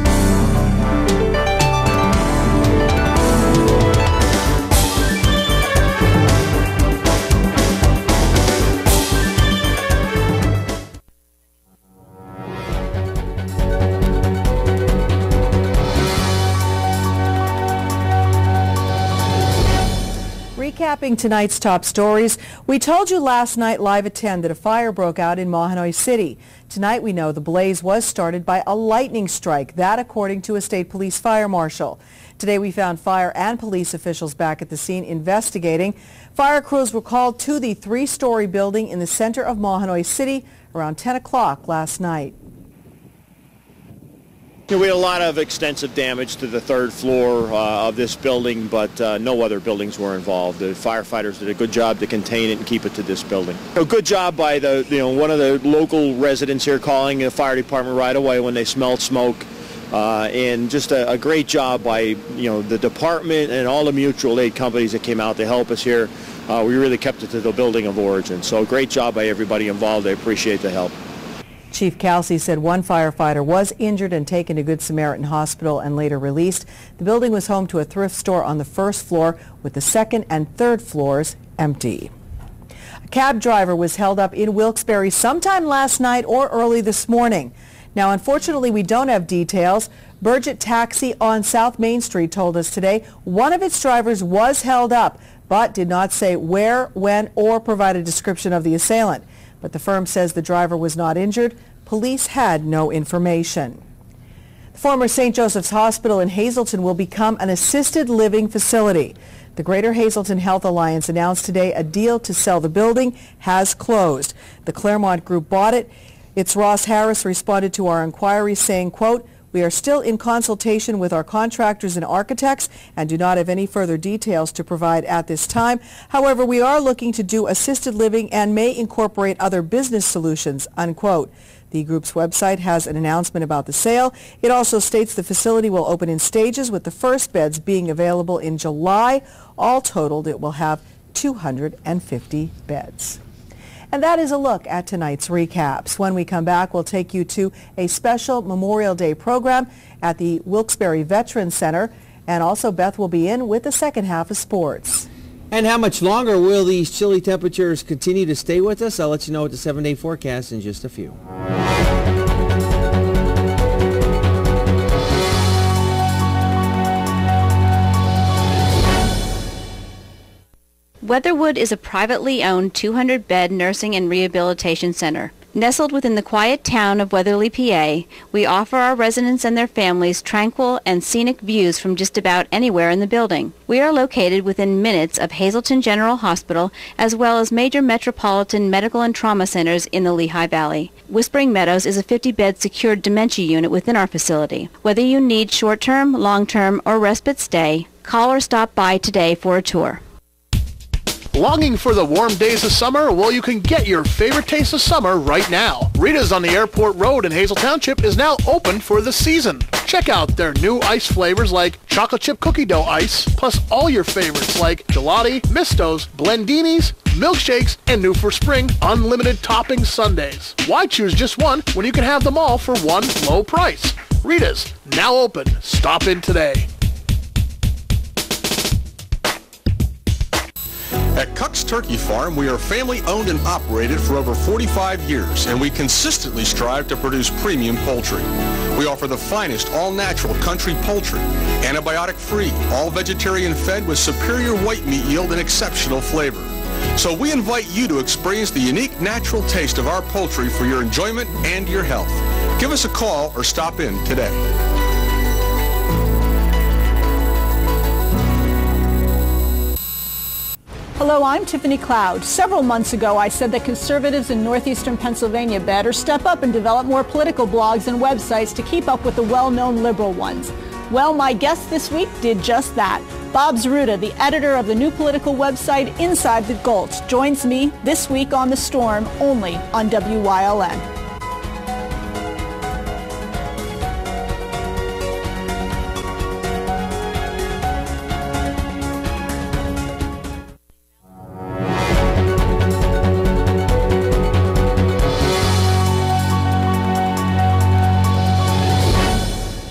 Recapping tonight's top stories, we told you last night live at 10 that a fire broke out in Mahanoy City. Tonight we know the blaze was started by a lightning strike, that according to a state police fire marshal. Today we found fire and police officials back at the scene investigating. Fire crews were called to the 3-story building in the center of Mahanoy City around 10 o'clock last night.
We had a lot of extensive damage to the third floor of this building, but no other buildings were involved. The firefighters did a good job to contain it and keep it to this building. A good job by one of the local residents here calling the fire department right away when they smelled smoke, and just a great job by the department and all the mutual aid companies that came out to help us here. We really kept it to the building of origin. So great job by everybody involved. I appreciate the help.
Chief Kelsey said one firefighter was injured and taken to Good Samaritan Hospital and later released. The building was home to a thrift store on the first floor with the second and third floors empty. A cab driver was held up in Wilkes-Barre sometime last night or early this morning. Now, unfortunately, we don't have details. Burgett Taxi on South Main Street told us today one of its drivers was held up, but did not say where, when, or provide a description of the assailant. But the firm says the driver was not injured. Police had no information. The former St. Joseph's Hospital in Hazelton will become an assisted living facility. The Greater Hazelton Health Alliance announced today a deal to sell the building has closed. The Claremont Group bought it. Its Ross Harris responded to our inquiry saying, quote, "We are still in consultation with our contractors and architects and do not have any further details to provide at this time. However, we are looking to do assisted living and may incorporate other business solutions," unquote. The group's website has an announcement about the sale. It also states the facility will open in stages with the first beds being available in July. All totaled, it will have 250 beds. And that is a look at tonight's recaps. When we come back, we'll take you to a special Memorial Day program at the Wilkes-Barre Veterans Center. And also Beth will be in with the second half of sports.
And how much longer will these chilly temperatures continue to stay with us? I'll let you know with the 7-day forecast in just a few.
Weatherwood is a privately owned 200-bed nursing and rehabilitation center. Nestled within the quiet town of Weatherly, PA, we offer our residents and their families tranquil and scenic views from just about anywhere in the building. We are located within minutes of Hazelton General Hospital as well as major metropolitan medical and trauma centers in the Lehigh Valley. Whispering Meadows is a 50-bed secured dementia unit within our facility. Whether you need short-term, long-term, or respite stay, call or stop by today for a tour.
Longing for the warm days of summer? Well, you can get your favorite taste of summer right now. Rita's on the Airport Road in Hazel Township is now open for the season. Check out their new ice flavors like chocolate chip cookie dough ice, plus all your favorites like gelati, mistos, blendinis, milkshakes, and new for spring, unlimited topping sundaes. Why choose just one when you can have them all for one low price? Rita's, now open. Stop in today.
At Cuck's Turkey Farm, we are family owned and operated for over 45 years, and we consistently strive to produce premium poultry. We offer the finest all-natural country poultry, antibiotic-free, all-vegetarian fed with superior white meat yield and exceptional flavor. So we invite you to experience the unique natural taste of our poultry for your enjoyment and your health. Give us a call or stop in today.
Hello, I'm Tiffany Cloud. Several months ago, I said that conservatives in northeastern Pennsylvania better step up and develop more political blogs and websites to keep up with the well-known liberal ones. Well, my guest this week did just that. Bob Zaruta, the editor of the new political website Inside the Gulch, joins me this week on The Storm, only on WYLN.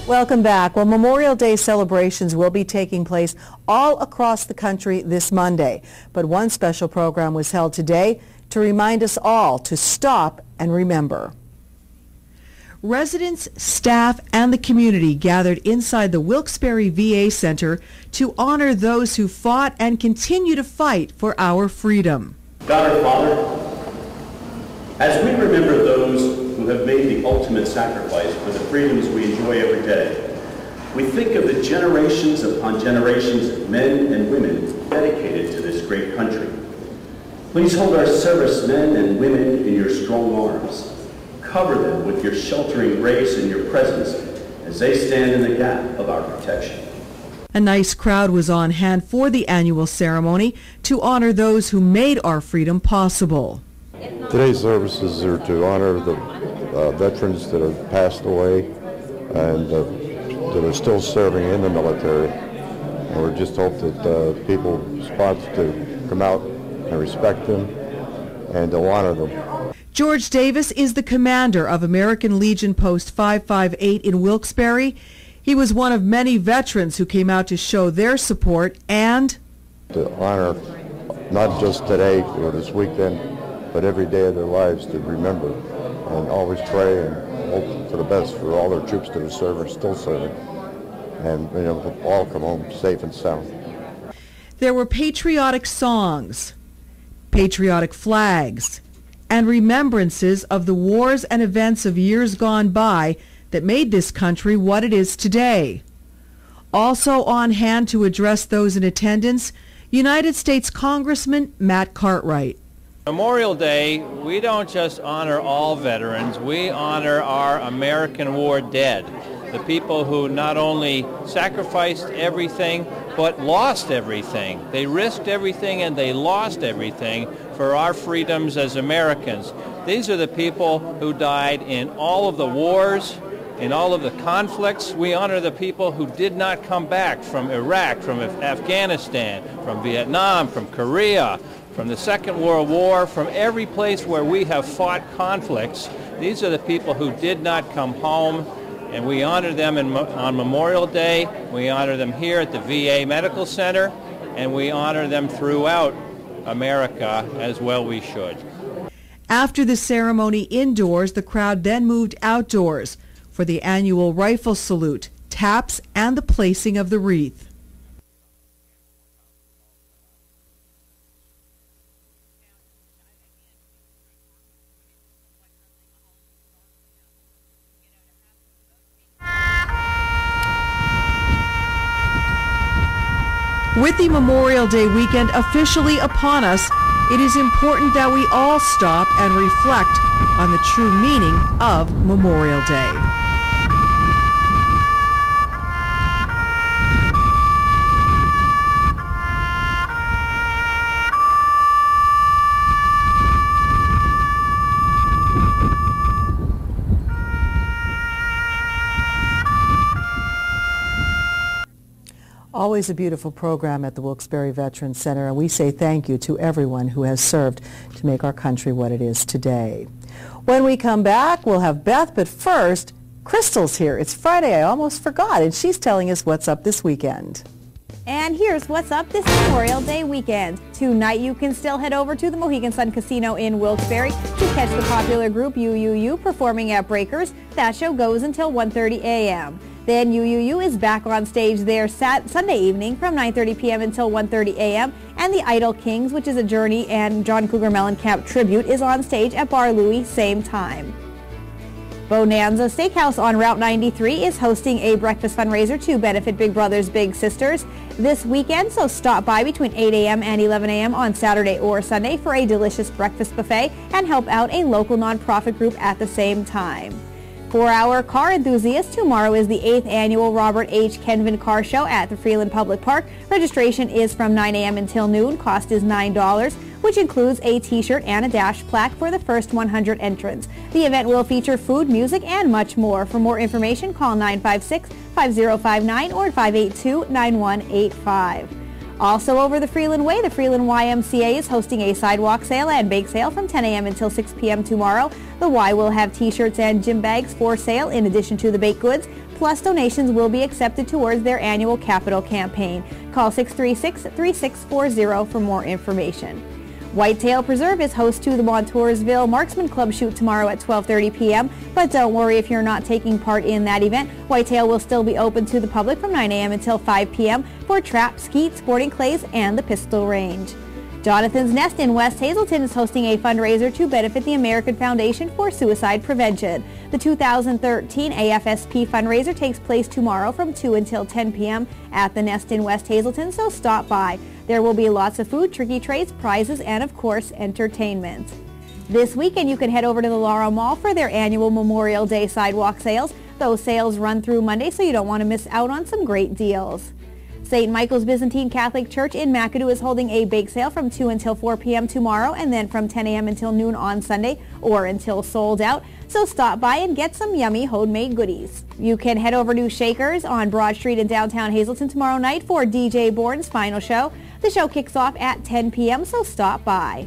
Welcome back. Well, Memorial Day celebrations will be taking place all across the country this Monday. But one special program was held today to remind us all to stop and remember. Residents, staff, and the community gathered inside the Wilkes-Barre VA Center to honor those who fought and continue to fight for our freedom.
God our Father, as we remember those who have made the ultimate sacrifice for the freedoms we enjoy every day, we think of the generations upon generations of men and women dedicated to this great country. Please hold our servicemen and women in your strong arms. Cover them with your sheltering grace and your presence as they stand in the gap of our protection.
A nice crowd was on hand for the annual ceremony to honor those who made our freedom possible.
Today's services are to honor the veterans that have passed away and that are still serving in the military. And we just hope that people spot to come out and respect them and to honor them.
George Davis is the commander of American Legion Post 558 in Wilkes-Barre. He was one of many veterans who came out to show their support and
to honor not just today or this weekend, but every day of their lives, to remember and always pray and hope for the best for all their troops that are serving, still serving, and all come home safe and sound.
There were patriotic songs, patriotic flags, and remembrances of the wars and events of years gone by that made this country what it is today. Also on hand to address those in attendance, United States Congressman Matt Cartwright.
Memorial Day, we don't just honor all veterans, we honor our American war dead, the people who not only sacrificed everything, but lost everything. They risked everything and they lost everything for our freedoms as Americans. These are the people who died in all of the wars, in all of the conflicts. We honor the people who did not come back from Iraq, from Afghanistan, from Vietnam, from Korea, from the Second World War, from every place where we have fought conflicts. These are the people who did not come home, and we honor them on Memorial Day. We honor them here at the VA Medical Center, and we honor them throughout America, as well we should.
After the ceremony indoors, the crowd then moved outdoors for the annual rifle salute, taps, and the placing of the wreath. With the Memorial Day weekend officially upon us, it is important that we all stop and reflect on the true meaning of Memorial Day. Always a beautiful program at the Wilkes-Barre Veterans Center, and we say thank you to everyone who has served to make our country what it is today. When we come back, we'll have Beth, but first, Crystal's here. It's Friday, I almost forgot, and she's telling us what's up this weekend.
And here's what's up this Memorial Day weekend. Tonight you can still head over to the Mohegan Sun Casino in Wilkes-Barre to catch the popular group UUU performing at Breakers. That show goes until 1:30 a.m. Then UUU is back on stage there Sunday evening from 9:30 p.m. until 1:30 a.m. And the Idol Kings, which is a Journey and John Cougar Mellencamp tribute, is on stage at Bar Louie, same time. Bonanza Steakhouse on Route 93 is hosting a breakfast fundraiser to benefit Big Brothers Big Sisters this weekend, so stop by between 8 a.m. and 11 a.m. on Saturday or Sunday for a delicious breakfast buffet and help out a local nonprofit group at the same time. For our car enthusiasts, tomorrow is the 8th annual Robert H. Kenvin Car Show at the Freeland Public Park. Registration is from 9 a.m. until noon. Cost is $9, which includes a t-shirt and a dash plaque for the first 100 entrants. The event will feature food, music, and much more. For more information, call 956-5059 or 582-9185. Also over the Freeland Way, the Freeland YMCA is hosting a sidewalk sale and bake sale from 10 a.m. until 6 p.m. tomorrow. The Y will have t-shirts and gym bags for sale in addition to the baked goods, plus donations will be accepted towards their annual capital campaign. Call 636-3640 for more information. Whitetail Preserve is host to the Montoursville Marksman Club shoot tomorrow at 12:30 p.m. But don't worry if you're not taking part in that event. Whitetail will still be open to the public from 9 a.m. until 5 p.m. for trap, skeet, sporting clays, and the pistol range. Jonathan's Nest in West Hazleton is hosting a fundraiser to benefit the American Foundation for Suicide Prevention. The 2013 AFSP fundraiser takes place tomorrow from 2 until 10 p.m. at the Nest in West Hazleton, so stop by. There will be lots of food, tricky trays, prizes, and of course, entertainment. This weekend, you can head over to the Laurel Mall for their annual Memorial Day sidewalk sales. Those sales run through Monday, so you don't want to miss out on some great deals. St. Michael's Byzantine Catholic Church in McAdoo is holding a bake sale from 2 until 4 p.m. tomorrow and then from 10 a.m. until noon on Sunday or until sold out. So stop by and get some yummy homemade goodies. You can head over to Shakers on Broad Street in downtown Hazleton tomorrow night for DJ Bourne's final show. The show kicks off at 10 p.m., so stop by.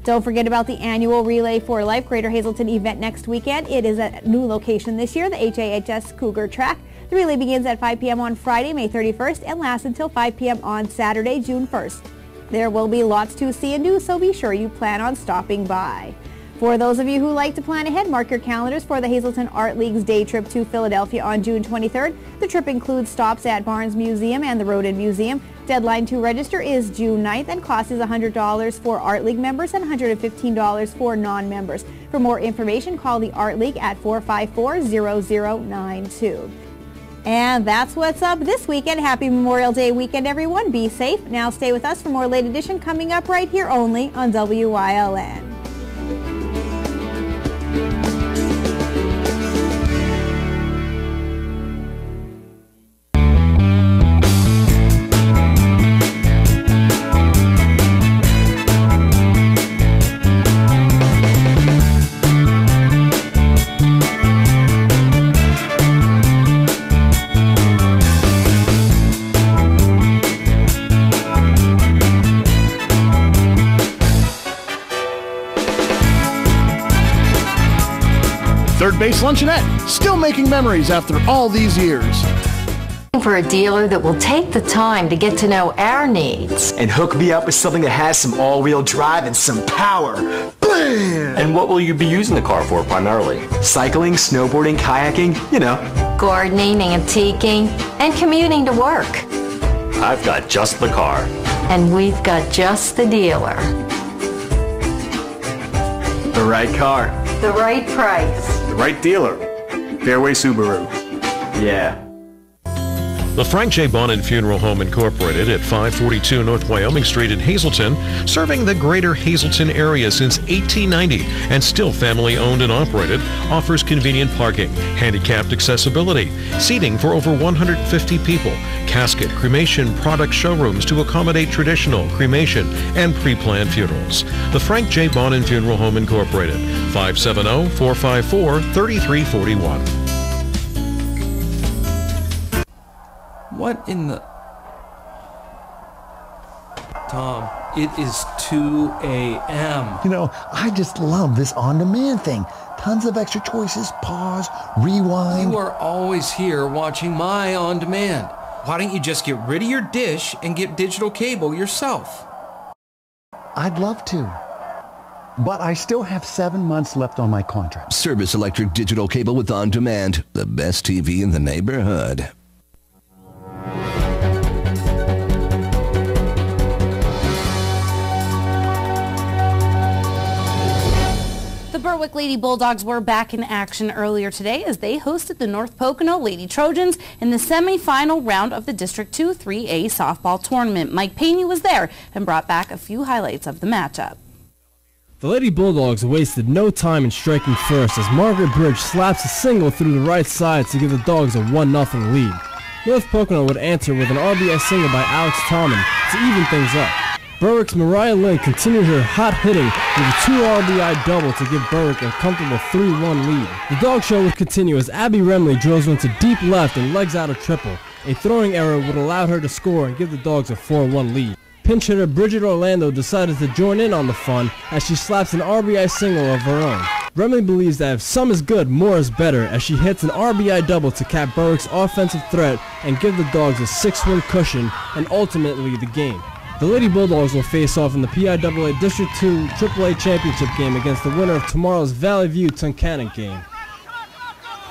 Don't forget about the annual Relay for Life Greater Hazleton event next weekend. It is a new location this year, the HAHS Cougar Track. The relay begins at 5 p.m. on Friday, May 31st, and lasts until 5 p.m. on Saturday, June 1st. There will be lots to see and do, so be sure you plan on stopping by. For those of you who like to plan ahead, mark your calendars for the Hazleton Art League's day trip to Philadelphia on June 23rd. The trip includes stops at Barnes Museum and the Rodin Museum. Deadline to register is June 9th and cost is $100 for Art League members and $115 for non-members. For more information, call the Art League at 454-0092. And that's what's up this weekend. Happy Memorial Day weekend, everyone. Be safe. Now stay with us for more Late Edition coming up right here only on WYLN.
Third Base Luncheonette, still making memories after all these years.
For a dealer that will take the time to get to know our needs.
And hook me up with something that has some all-wheel drive and some power. Blam!
And what will you be using the car for primarily?
Cycling, snowboarding, kayaking, you know.
Gardening, antiquing, and commuting to work.
I've got just the car.
And we've got just the dealer.
The right car.
The right price.
The right dealer. Fairway Subaru. Yeah.
The Frank J. Bonin Funeral Home Incorporated at 542 North Wyoming Street in Hazleton, serving the greater Hazleton area since 1890 and still family owned and operated, offers convenient parking, handicapped accessibility, seating for over 150 people, casket, cremation product showrooms to accommodate traditional, cremation, and pre-planned funerals. The Frank J. Bonin Funeral Home Incorporated, 570-454-3341.
What in the... Tom, it is 2 a.m.
You know, I just love this on-demand thing. Tons of extra choices, pause, rewind.
You are always here watching my on-demand. Why don't you just get rid of your dish and get digital cable yourself?
I'd love to. But I still have 7 months left on my contract.
Service Electric Digital Cable with on-demand. The best TV in the neighborhood.
The Berwick Lady Bulldogs were back in action earlier today as they hosted the North Pocono Lady Trojans in the semi-final round of the District 2 3A softball tournament. Mike Payne was there and brought back a few highlights of the matchup.
The Lady Bulldogs wasted no time in striking first as Margaret Bridge slaps a single through the right side to give the Dogs a 1-0 lead. North Pocono would answer with an RBI single by Alex Tallman to even things up. Berwick's Mariah Lynn continued her hot hitting with a 2 RBI double to give Berwick a comfortable 3-1 lead. The dog show would continue as Abby Remley drills one to deep left and legs out a triple. A throwing error would allow her to score and give the Dogs a 4-1 lead. Pinch hitter Bridget Orlando decided to join in on the fun as she slaps an RBI single of her own. Remley believes that if some is good, more is better as she hits an RBI double to cap Berwick's offensive threat and give the Dogs a 6-win cushion and ultimately the game. The Lady Bulldogs will face off in the PIAA District 2 AAA Championship game against the winner of tomorrow's Valley View Tunkhannock game.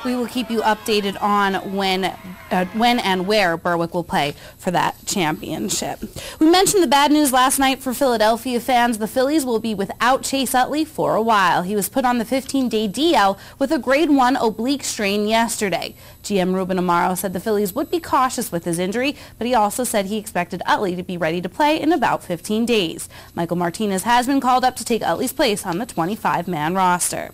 We will keep you updated on when and where Berwick will play for that championship. We mentioned the bad news last night for Philadelphia fans. The Phillies will be without Chase Utley for a while. He was put on the 15-day DL with a grade 1 oblique strain yesterday. GM Ruben Amaro said the Phillies would be cautious with his injury, but he also said he expected Utley to be ready to play in about 15 days. Michael Martinez has been called up to take Utley's place on the 25-man roster.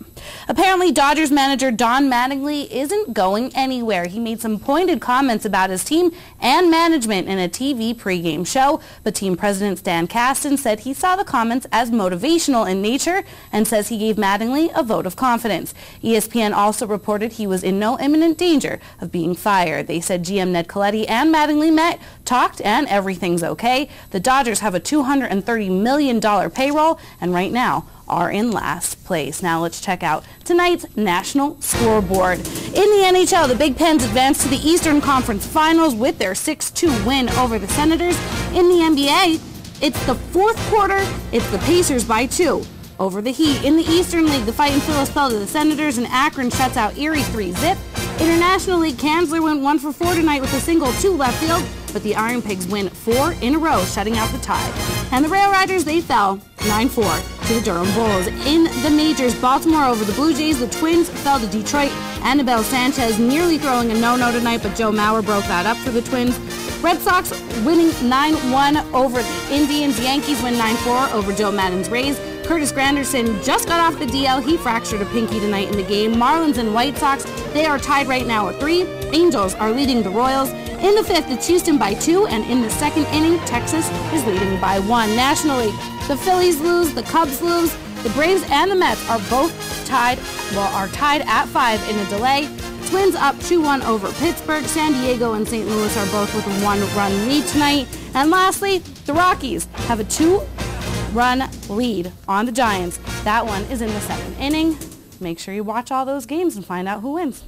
Apparently, Dodgers manager Don Mattingly Mattingly isn't going anywhere. He made some pointed comments about his team and management in a TV pregame show, but team president Stan Kasten said he saw the comments as motivational in nature and says he gave Mattingly a vote of confidence. ESPN also reported he was in no imminent danger of being fired. They said GM Ned Colletti and Mattingly met, talked, and everything's okay. The Dodgers have a $230 million payroll and right now are in last place. Now let's check out tonight's national scoreboard. In the NHL, the Big Pens advanced to the Eastern Conference Finals with their 6-2 win over the Senators. In the NBA, it's the fourth quarter. It's the Pacers by 2 over the Heat. In the Eastern League, the Fighting Phillies fell to the Senators and Akron shuts out Erie 3-zip. International League, Kanzler went 1 for 4 tonight with a single to left field, but the Iron Pigs win 4 in a row, shutting out the Tide. And the Rail Riders, they fell 9-4 to the Durham Bulls. In the majors, Baltimore over the Blue Jays, the Twins fell to Detroit. Anibal Sanchez nearly throwing a no-no tonight, but Joe Mauer broke that up for the Twins. Red Sox winning 9-1 over the Indians. Yankees win 9-4 over Joe Maddon's Rays. Curtis Granderson just got off the DL. He fractured a pinky tonight in the game. Marlins and White Sox, they are tied right now at 3. Angels are leading the Royals. In the 5th, it's Houston by 2, and in the 2nd inning, Texas is leading by 1. Nationally, the Phillies lose, the Cubs lose, the Braves and the Mets are both tied at 5 in a delay. Twins up 2-1 over Pittsburgh. San Diego and St. Louis are both with a 1-run lead tonight. And lastly, the Rockies have a 2-run lead on the Giants. That one is in the 7th inning. Make sure you watch all those games and find out who wins.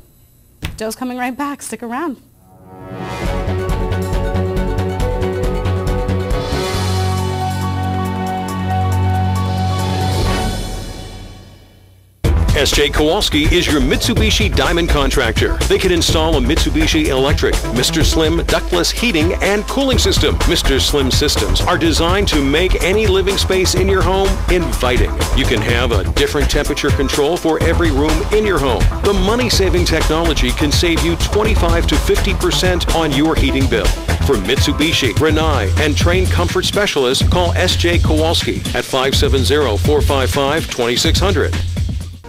Joe's coming right back. Stick around.
S.J. Kowalski is your Mitsubishi Diamond contractor. They can install a Mitsubishi Electric, Mr. Slim ductless heating and cooling system. Mr. Slim systems are designed to make any living space in your home inviting. You can have a different temperature control for every room in your home. The money-saving technology can save you 25 to 50% on your heating bill. For Mitsubishi, Rinnai, and trained comfort specialists, call S.J. Kowalski at 570-455-2600.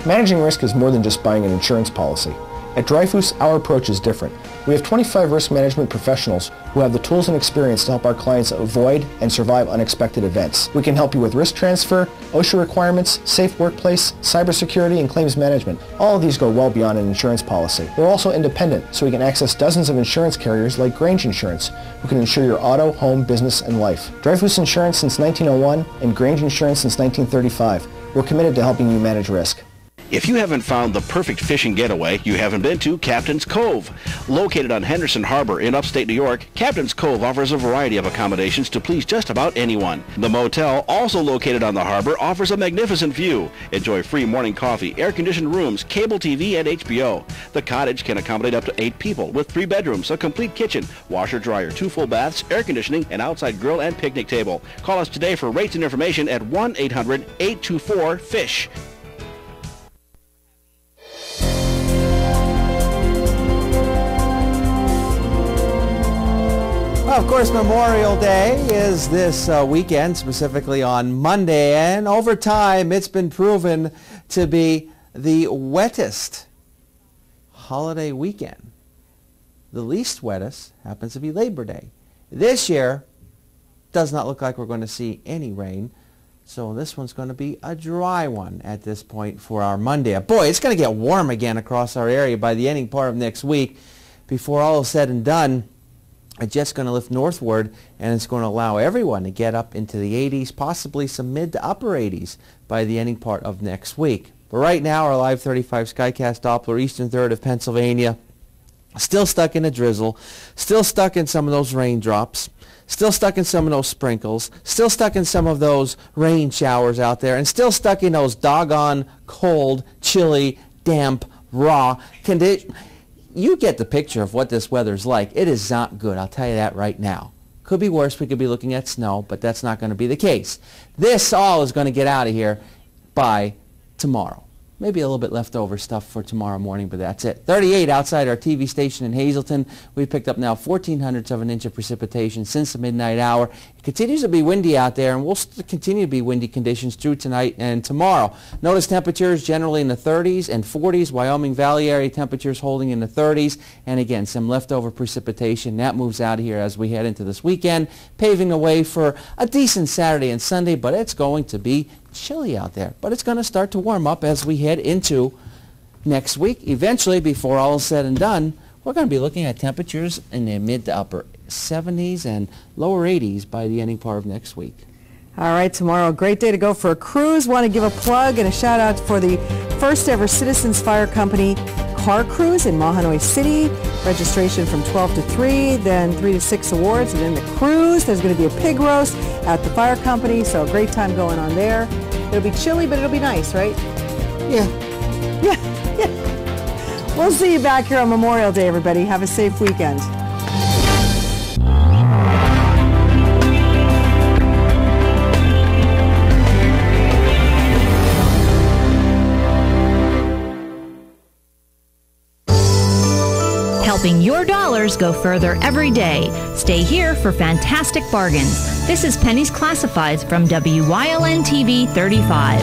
Managing risk is more than just buying an insurance policy. At Dreyfus, our approach is different. We have 25 risk management professionals who have the tools and experience to help our clients avoid and survive unexpected events. We can help you with risk transfer, OSHA requirements, safe workplace, cybersecurity, and claims management. All of these go well beyond an insurance policy. We're also independent, so we can access dozens of insurance carriers like Grange Insurance, who can insure your auto, home, business, and life. Dreyfus Insurance since 1901 and Grange Insurance since 1935. We're committed to helping you manage risk.
If you haven't found the perfect fishing getaway, you haven't been to Captain's Cove. Located on Henderson Harbor in upstate New York, Captain's Cove offers a variety of accommodations to please just about anyone. The motel, also located on the harbor, offers a magnificent view. Enjoy free morning coffee, air-conditioned rooms, cable TV, and HBO. The cottage can accommodate up to 8 people with 3 bedrooms, a complete kitchen, washer-dryer, 2 full baths, air conditioning, an outside grill, and picnic table. Call us today for rates and information at 1-800-824-FISH.
Well, of course, Memorial Day is this weekend, specifically on Monday, and over time it's been proven to be the wettest holiday weekend. The least wettest happens to be Labor Day. This year, does not look like we're going to see any rain, so this one's going to be a dry one at this point for our Monday. Boy, it's going to get warm again across our area by the ending part of next week. Before all is said and done, it's just going to lift northward, and it's going to allow everyone to get up into the 80s, possibly some mid to upper 80s by the ending part of next week. But right now, our Live 35 Skycast Doppler, eastern third of Pennsylvania, still stuck in a drizzle, still stuck in some of those raindrops, still stuck in some of those sprinkles, still stuck in some of those rain showers out there, and still stuck in those doggone cold, chilly, damp, raw conditions. You get the picture of what this weather's like. It is not good, I'll tell you that right now. Could be worse, we could be looking at snow, but that's not going to be the case. This all is going to get out of here by tomorrow. Maybe a little bit leftover stuff for tomorrow morning, but that's it. 38 outside our TV station in Hazleton. We've picked up now 0.14 of an inch of precipitation since the midnight hour. It continues to be windy out there, and we'll continue to be windy conditions through tonight and tomorrow. Notice temperatures generally in the 30s and 40s. Wyoming Valley area temperatures holding in the 30s. And again, some leftover precipitation. That moves out here as we head into this weekend, paving the way for a decent Saturday and Sunday, but it's going to be chilly out there. But it's going to start to warm up as we head into next week. Eventually, before all is said and done, we're going to be looking at temperatures in the mid to upper 70s and lower 80s by the ending part of next week.
All right, tomorrow, a great day to go for a cruise. Want to give a plug and a shout out for the first ever Citizens Fire Company car cruise in Mahanoy City. Registration from 12 to 3, then 3 to 6 awards, and then the cruise. There's going to be a pig roast at the fire company, so a great time going on there. It'll be chilly, but it'll be nice, right?
Yeah.
Yeah. We'll see you back here on Memorial Day, everybody. Have a safe weekend.
Helping your dollars go further every day. Stay here for fantastic bargains. This is Penny's Classifieds from WYLN TV 35.